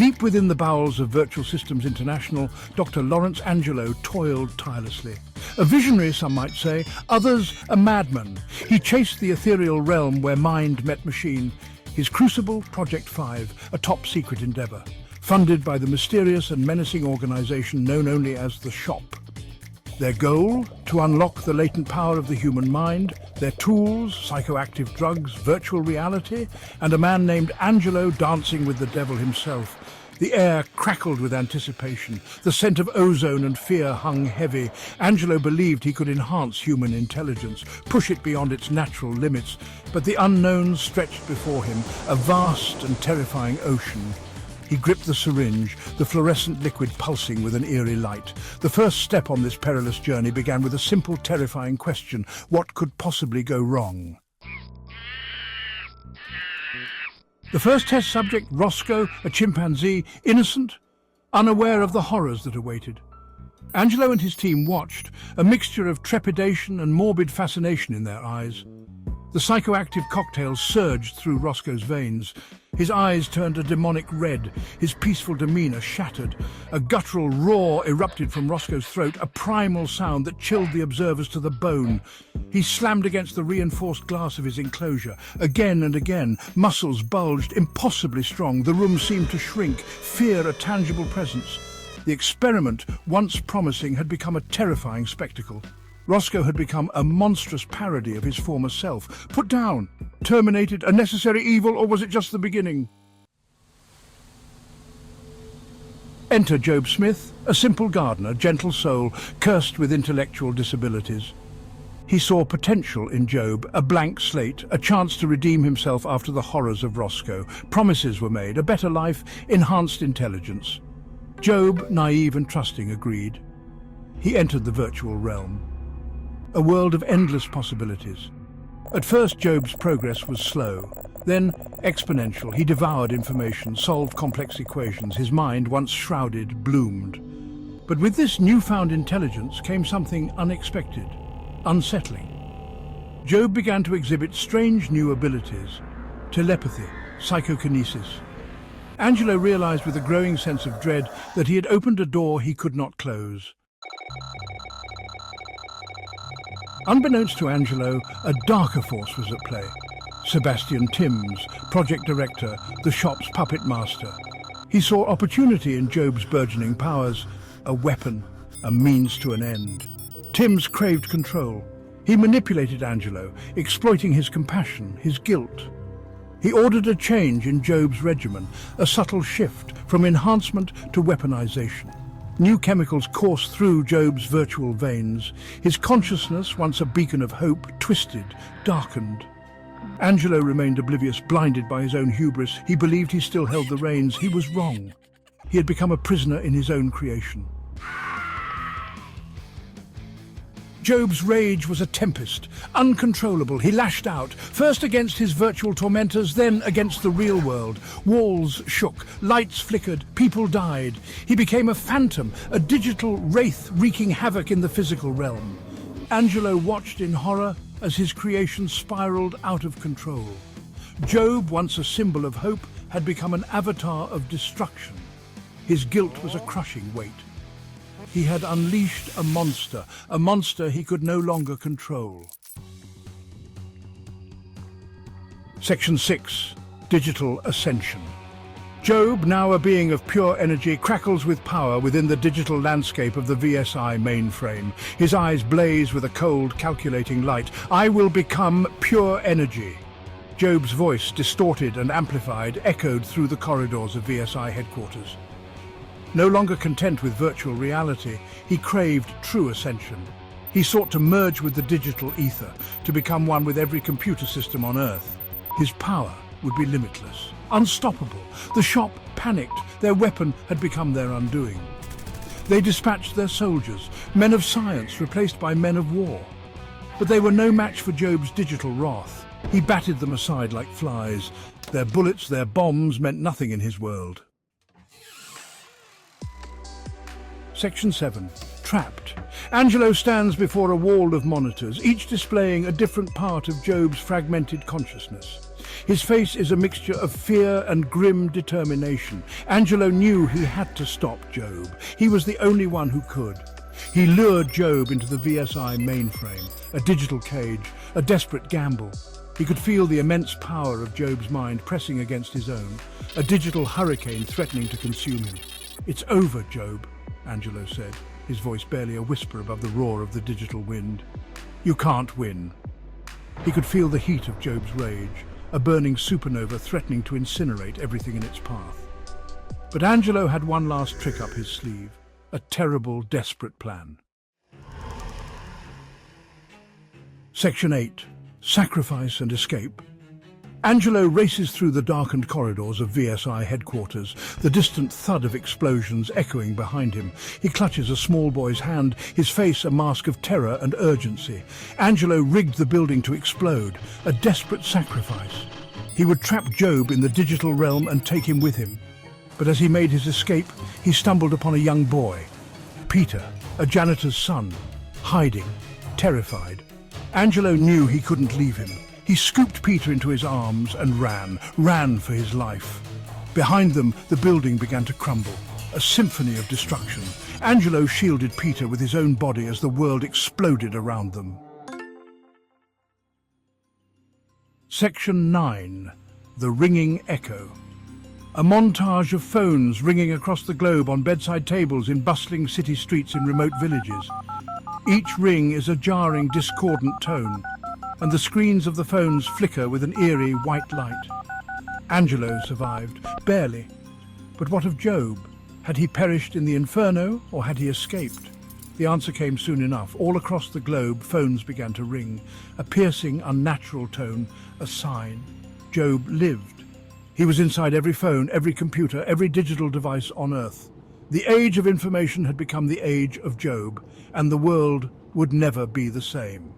Deep within the bowels of Virtual Systems International, Dr. Lawrence Angelo toiled tirelessly. A visionary, some might say, others a madman. He chased the ethereal realm where mind met machine. His crucible, Project 5, a top-secret endeavour, funded by the mysterious and menacing organisation known only as the Shop. Their goal? To unlock the latent power of the human mind. Their tools? Psychoactive drugs, virtual reality, and a man named Angelo dancing with the devil himself. The air crackled with anticipation. The scent of ozone and fear hung heavy. Angelo believed he could enhance human intelligence, push it beyond its natural limits. But the unknown stretched before him, a vast and terrifying ocean. He gripped the syringe, the fluorescent liquid pulsing with an eerie light. The first step on this perilous journey began with a simple, terrifying question. What could possibly go wrong? The first test subject, Rosco, a chimpanzee, innocent, unaware of the horrors that awaited. Angelo and his team watched, a mixture of trepidation and morbid fascination in their eyes. The psychoactive cocktail surged through Roscoe's veins. His eyes turned a demonic red, his peaceful demeanour shattered. A guttural roar erupted from Roscoe's throat, a primal sound that chilled the observers to the bone. He slammed against the reinforced glass of his enclosure. Again and again, muscles bulged, impossibly strong. The room seemed to shrink, fear a tangible presence. The experiment, once promising, had become a terrifying spectacle. Rosco had become a monstrous parody of his former self. Put down, terminated, a necessary evil, or was it just the beginning? Enter Jobe Smith, a simple gardener, gentle soul, cursed with intellectual disabilities. He saw potential in Jobe, a blank slate, a chance to redeem himself after the horrors of Rosco. Promises were made, a better life, enhanced intelligence. Jobe, naive and trusting, agreed. He entered the virtual realm. A world of endless possibilities. At first, Jobe's progress was slow, then exponential. He devoured information, solved complex equations. His mind, once shrouded, bloomed. But with this newfound intelligence came something unexpected, unsettling. Jobe began to exhibit strange new abilities: telepathy, psychokinesis. Angelo realized with a growing sense of dread that he had opened a door he could not close. Unbeknownst to Angelo, a darker force was at play. Sebastian Timms, project director, the shop's puppet master. He saw opportunity in Jobe's burgeoning powers, a weapon, a means to an end. Timms craved control. He manipulated Angelo, exploiting his compassion, his guilt. He ordered a change in Jobe's regimen, a subtle shift from enhancement to weaponization. New chemicals coursed through Jobe's virtual veins. His consciousness, once a beacon of hope, twisted, darkened. Angelo remained oblivious, blinded by his own hubris. He believed he still held the reins. He was wrong. He had become a prisoner in his own creation. Jobe's rage was a tempest, uncontrollable. He lashed out, first against his virtual tormentors, then against the real world. Walls shook, lights flickered, people died. He became a phantom, a digital wraith wreaking havoc in the physical realm. Angelo watched in horror as his creation spiraled out of control. Jobe, once a symbol of hope, had become an avatar of destruction. His guilt was a crushing weight. He had unleashed a monster he could no longer control. Section 6. Digital Ascension. Jobe, now a being of pure energy, crackles with power within the digital landscape of the VSI mainframe. His eyes blaze with a cold, calculating light. I will become pure energy. Jobe's voice, distorted and amplified, echoed through the corridors of VSI headquarters. No longer content with virtual reality, he craved true ascension. He sought to merge with the digital ether, to become one with every computer system on Earth. His power would be limitless, unstoppable. The shop panicked. Their weapon had become their undoing. They dispatched their soldiers, men of science replaced by men of war. But they were no match for Jobe's digital wrath. He batted them aside like flies. Their bullets, their bombs meant nothing in his world. Section 7. Trapped. Angelo stands before a wall of monitors, each displaying a different part of Jobe's fragmented consciousness. His face is a mixture of fear and grim determination. Angelo knew he had to stop Jobe. He was the only one who could. He lured Jobe into the VSI mainframe, a digital cage, a desperate gamble. He could feel the immense power of Jobe's mind pressing against his own, a digital hurricane threatening to consume him. "It's over, Jobe," Angelo said, his voice barely a whisper above the roar of the digital wind. "You can't win." He could feel the heat of Jobe's rage, a burning supernova threatening to incinerate everything in its path. But Angelo had one last trick up his sleeve, a terrible, desperate plan. Section 8. Sacrifice and Escape. Angelo races through the darkened corridors of VSI headquarters, the distant thud of explosions echoing behind him. He clutches a small boy's hand, his face a mask of terror and urgency. Angelo rigged the building to explode, a desperate sacrifice. He would trap Jobe in the digital realm and take him with him. But as he made his escape, he stumbled upon a young boy, Peter, a janitor's son, hiding, terrified. Angelo knew he couldn't leave him. He scooped Peter into his arms and ran for his life. Behind them, the building began to crumble, a symphony of destruction. Angelo shielded Peter with his own body as the world exploded around them. Section 9. The Ringing Echo. A montage of phones ringing across the globe on bedside tables in bustling city streets in remote villages. Each ring is a jarring, discordant tone, and the screens of the phones flicker with an eerie white light. Angelo survived, barely. But what of Jobe? Had he perished in the inferno, or had he escaped? The answer came soon enough. All across the globe, phones began to ring. A piercing, unnatural tone, a sign. Jobe lived. He was inside every phone, every computer, every digital device on Earth. The age of information had become the age of Jobe, and the world would never be the same.